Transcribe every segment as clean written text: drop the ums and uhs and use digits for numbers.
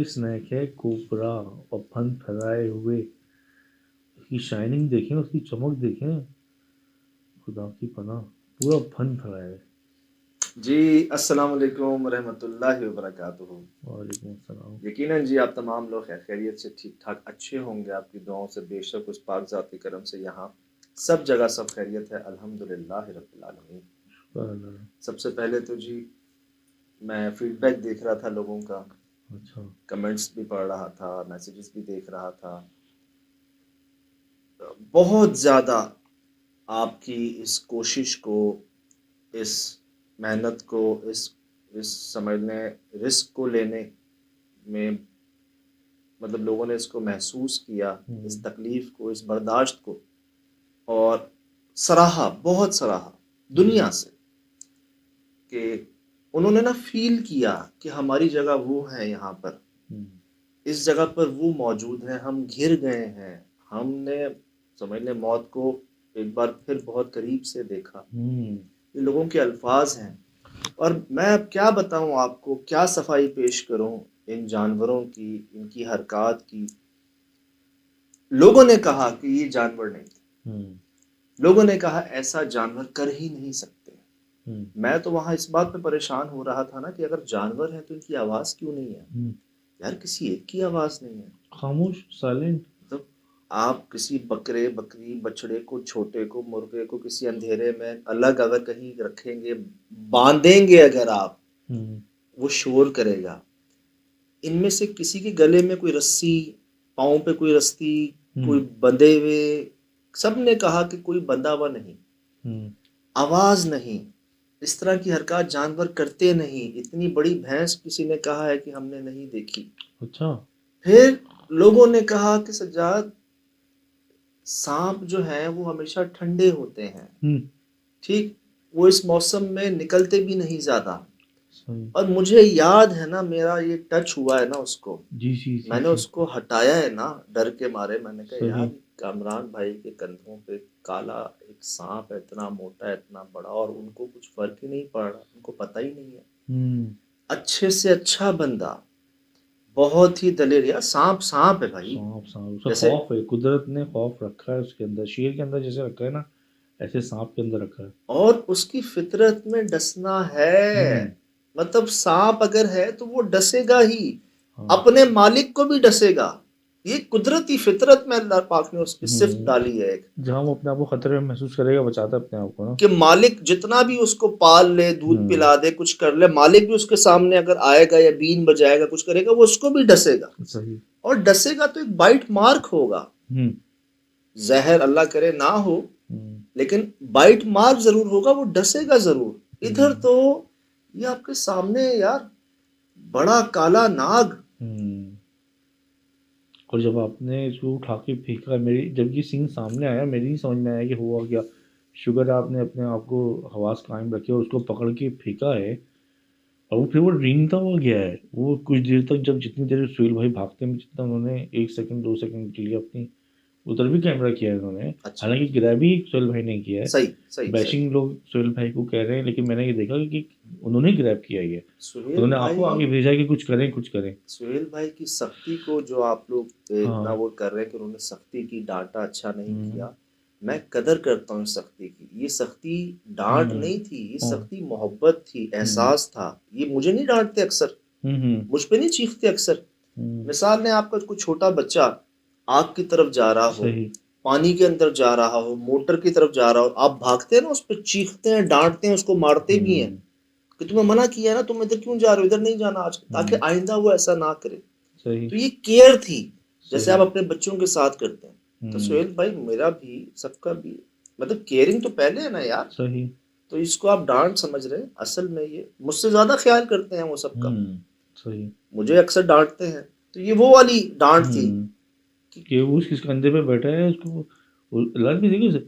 Snack है cobra, और fun फैलाए हुए। उसकी शाइनिंग देखें, उसकी चमक देखें, खुदा की पनाह, पूरा फन फैलाया है। जी, अस्सलाम वालेकुम रहमतुल्लाहि व बरकातुहू। वालेकुम अस्सलाम। यकीनन जी आप तमाम लोग खैरियत से ठीक-ठाक अच्छे होंगे, आपकी दुआओं से बेशक उस पाक ज़ात के करम से यहाँ सब जगह सब खैरियत है, अल्हम्दुलिल्लाहि रब्बिल आलमीन। शुक्र अल्लाह का। सबसे पहले तो जी मैं फीडबैक देख रहा था लोगों का, अच्छा। कमेंट्स भी पढ़ रहा था, मैसेजेस भी देख रहा था। बहुत ज़्यादा आपकी इस कोशिश को, इस मेहनत को, इस समझने रिस्क को लेने में मतलब लोगों ने इसको महसूस किया, इस तकलीफ़ को, इस बर्दाश्त को, और सराहा, बहुत सराहा दुनिया से कि उन्होंने ना फ़ील किया कि हमारी जगह वो है यहाँ पर, इस जगह पर वो मौजूद हैं, हम घिर गए हैं, हमने समझ लें मौत को एक बार फिर बहुत करीब से देखा। ये लोगों के अल्फाज हैं, और मैं अब क्या बताऊं आपको, क्या सफाई पेश करूं इन जानवरों की, इनकी हरकत की। लोगों ने कहा कि ये जानवर नहीं थे, लोगों ने कहा ऐसा जानवर कर ही नहीं सकते। मैं तो वहां इस बात पे परेशान हो रहा था ना कि अगर जानवर है तो इनकी आवाज क्यों नहीं है यार, किसी एक की आवाज नहीं है, खामोश, साइलेंट। मतलब आप किसी बकरे, बकरी, बछड़े को, छोटे को, मुर्गे को किसी अंधेरे में अलग अगर कहीं रखेंगे, बांधेंगे अगर आप, वो शोर करेगा। इनमें से किसी के गले में कोई रस्सी, पाँव पे कोई रस्सी, कोई बंधे हुए, सब ने कहा कि कोई बंधा हुआ नहीं, आवाज नहीं, इस तरह की हरकत जानवर करते नहीं। इतनी बड़ी भैंस किसी ने कहा है कि हमने नहीं देखी। अच्छा। फिर लोगों ने कहा कि सज्जाद, सांप जो है वो हमेशा ठंडे होते हैं, ठीक, वो इस मौसम में निकलते भी नहीं ज्यादा। और मुझे याद है ना, मेरा ये टच हुआ है ना उसको, जी, मैंने उसको हटाया है ना डर के मारे। मैंने कहा सही। यार, कामरान भाई के कंधों पे काला एक सांप है, इतना मोटा है, इतना बड़ा, और उनको कुछ फर्क ही नहीं पड़ रहा, उनको पता ही नहीं है। अच्छे से अच्छा बंदा, बहुत ही दलेर यार, सांप सांप है भाई। सांप उसका जैसे खौफ है, कुदरत ने खौफ रखा है उसके अंदर, शेर के अंदर जैसे रखा है ना, ऐसे सांप के अंदर रखा है। और उसकी फितरत में डसना है, मतलब सांप अगर है तो वो डसेगा ही, अपने मालिक को भी डसेगा। ये कुदरती फितरत में अल्लाह पाक ने उसकी सिफ्त डाली है एक, जहाँ वो अपने आप को खतरे में महसूस करेगा, बचाता है अपने आप को ना। कि मालिक जितना भी उसको पाल ले, दूध पिला दे, कुछ कर ले, मालिक भी उसके सामने अगर आएगा या बीन बजाएगा, कुछ करेगा, वो उसको भी डसेगा। सही। और डसेगा तो एक बाइट मार्क होगा, जहर अल्लाह करे ना हो, लेकिन बाइट मार्क जरूर होगा, वो डसेगा जरूर। इधर तो ये आपके सामने यार, बड़ा काला नाग। और जब आपने इसको उठा के फेंका, मेरी जब ये सीन सामने आया, मेरी नहीं समझ में आया कि हुआ क्या। शुगर आपने अपने आप को हवास कायम रखे और उसको पकड़ के फेंका है, और वो फिर वो रेंगता हुआ गया है। वो कुछ देर तक, जब जितनी देर सुहेल भाई भागते में, जितना उन्होंने 1 सेकंड 2 सेकंड के लिए अपनी उधर भी कैमरा किया है उन्होंने। अच्छा। हालांकि ग्रैब ही सुहेल भाई ने किया है, सही सही बैशिंग लोग सुहेल भाई को कह रहे हैं, लेकिन मैंने ये देखा कि उन्होंने ग्रैब किया है, उन्होंने आपको आगे भेजा कि कुछ करें कुछ करें। सुहेल भाई की सख्ती को जो आप लोग इतना वो कर रहे हैं कि उन्होंने सख्ती की, डांटा, अच्छा नहीं किया, मैं कदर करता हूँ सख्ती की। ये सख्ती डांट नहीं थी, ये सख्ती मोहब्बत थी, एहसास था। ये मुझे नहीं डांटते अक्सर, मुझ पे नहीं चीखते अक्सर। मिसाल ने आपका कोई छोटा बच्चा आग की तरफ जा रहा हो, पानी के अंदर जा रहा हो, मोटर की तरफ जा रहा हो, आप भागते हैं ना, उस पर चीखते हैं, डांटते हैं, उसको मारते भी हैं कि तुम्हें मना किया ना, तुम इधर क्यों जा रहे हो, इधर नहीं जाना आज, ताकि आइंदा वो ऐसा ना करे। तो ये केयर थी, जैसे आप अपने बच्चों के साथ करते हैं। तो सुहेल भाई, मेरा भी, सबका भी, मतलब केयरिंग तो पहले है ना यार। सही। तो इसको आप डांट समझ रहे हैं, असल में ये मुझसे ज्यादा ख्याल करते हैं वो सबका। सही। मुझे अक्सर डांटते हैं, तो ये वो वाली डांट थी कि वो उसके कंधे पे बैठा है, उसको लग भी देखिए,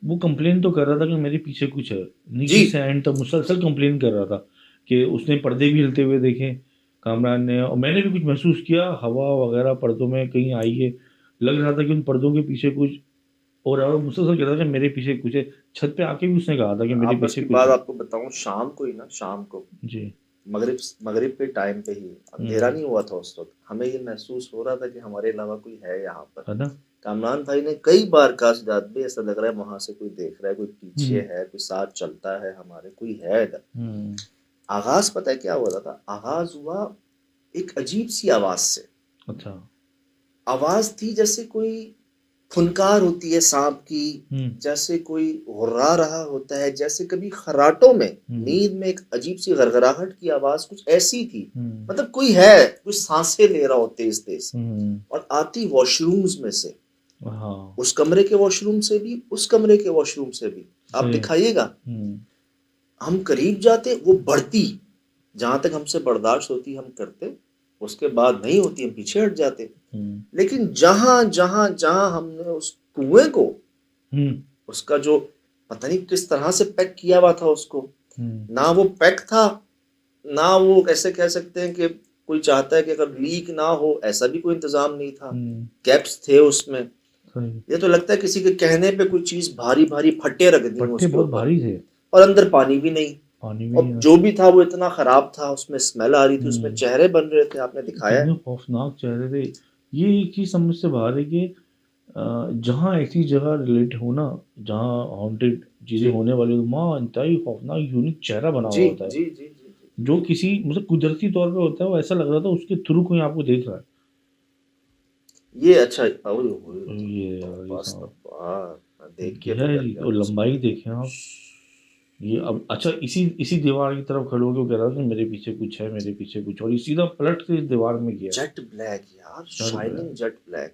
वो कंप्लेन तो कर रहा था कि मेरे पीछे कुछ है, नीचे से एंड तक मुसलसल कंप्लेन कर रहा था कि उसने पर्दे भी हिलते हुए देखे कामरान ने, और मैंने भी कुछ महसूस किया, हवा वगैरह पर्दों में कहीं आई है, लग रहा था कि उन पर्दों के पीछे कुछ, और मुसलसल कह रहा था कि मेरे पीछे कुछ है। छत पे आके भी उसने कहा था कि मेरे पीछे कुछ बात है। आपको बताऊं, शाम को ही ना, शाम को जी। मगरिब मगरिब के टाइम पे ही, अंधेरा नहीं हुआ था उस वक्त, हमें ये महसूस हो रहा था कि हमारे अलावा कोई है यहाँ पर। है ना। कामरान भाई ने कई बार कहा सिद्धार्थ भाई ऐसा लग रहा है वहां से कोई देख रहा है, कोई पीछे है, कोई साथ चलता है हमारे, कोई है इधर। आगाज पता है क्या हुआ था? आगाज हुआ एक अजीब सी आवाज से। अच्छा। आवाज थी जैसे कोई फुनकार होती है सांप की, जैसे कोई हुर्रा रहा होता है, जैसे कभी खर्राटों में नींद में एक अजीब सी गड़गड़ाहट की आवाज कुछ ऐसी थी। मतलब कोई है, कुछ सांसें ले रहा हो तेज तेज, और आती वॉशरूम्स में से, उस कमरे के वॉशरूम से भी, उस कमरे के वॉशरूम से भी। आप दिखाइएगा, हम करीब जाते, वो बढ़ती, जहां तक हमसे बर्दाश्त होती हम करते, उसके बाद नहीं होती हम पीछे हट जाते। लेकिन जहां जहां जहां हमने उस कुएं को, उसका जो पता नहीं किस तरह से पैक किया हुआ था उसको, ना वो पैक था, ना वो कैसे कह सकते हैं कि कोई चाहता है कि अगर लीक ना हो, ऐसा भी कोई इंतजाम नहीं था। कैप्स थे उसमें। ये तो लगता है किसी के कहने पे कोई चीज भारी भारी फट्टे रख दी उसके बहुत ऊपर, भारी थे, और अंदर पानी भी नहीं। और जो भी था वो इतना खराब था, उसमें स्मेल आ रही थी, उसमें चेहरे बन रहे थे, आपने दिखाया है। खौफनाक चेहरे थे। ये एक चीज समझ से बाहर है कि जहाँ ऐसी जगह रिलेट हो ना, जहाँ हॉन्टेड चीजें होने वाली, वहाँ इंतहाई खौफनाक यूनिक चेहरा बना हुआ होता है, जी जी जी, जो किसी मतलब कुदरती तौर पे होता है। वो ऐसा लग रहा था उसके थ्रू कोई आपको देख रहा है। ये अच्छा, ये देख के तो गहरी और लंबाई देखें आप। ये अब अच्छा, इसी दीवार की तरफ खड़े होकर वो कह रहा था कि मेरे पीछे कुछ है, मेरे पीछे कुछ, और ये सीधा पलट के इस दीवार में गया। जेट ब्लैक यार, शाइनिंग जेट ब्लैक।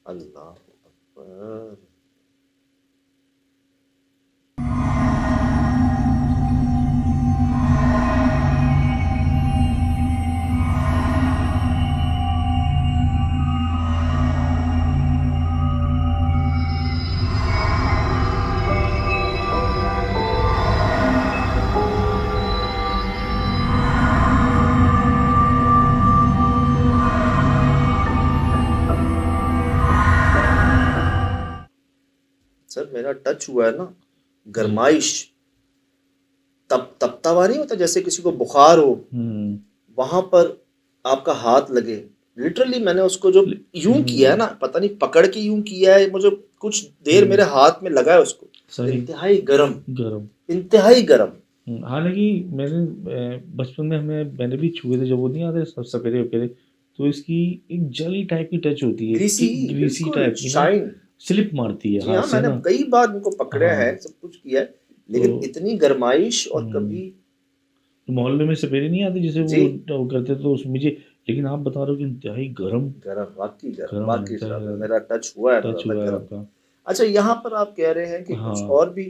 अल्लाह अकबर। सर मेरा टच हुआ है ना, गरमाइश, तपता हुआ नहीं होता, जैसे किसी को बुखार हो, वहां पर आपका हाथ लगे। लिटरली मैंने उसको जो यूं किया है ना, पता नहीं पकड़ के यूं किया है, मुझे कुछ देर मेरे हाथ में लगा है उसको। इंतहाई गरम, इंतहाई गरम। हालांकि मैंने बचपन में मैंने भी छुए थे, जब वो नहीं आते सपेरे वपेरे, तो इसकी एक जली टाइप की टच होती है, ग्रीसी टाइप की, शाइन, स्लिप मारती है हाथ से। मैंने कई बार उनको पकड़ा है, सब कुछ किया है, लेकिन इतनी गरमाइश। और कभी मोहल्ले में सपेरे नहीं आते जिसे वो करते तो उसमें मुझे, लेकिन आप बता रहे हो कि इंतहाई गरम, वाकई गरम, वाकई मेरा टच हुआ है, गरम। अच्छा, यहाँ पर आप कह रहे हैं कि कुछ और भी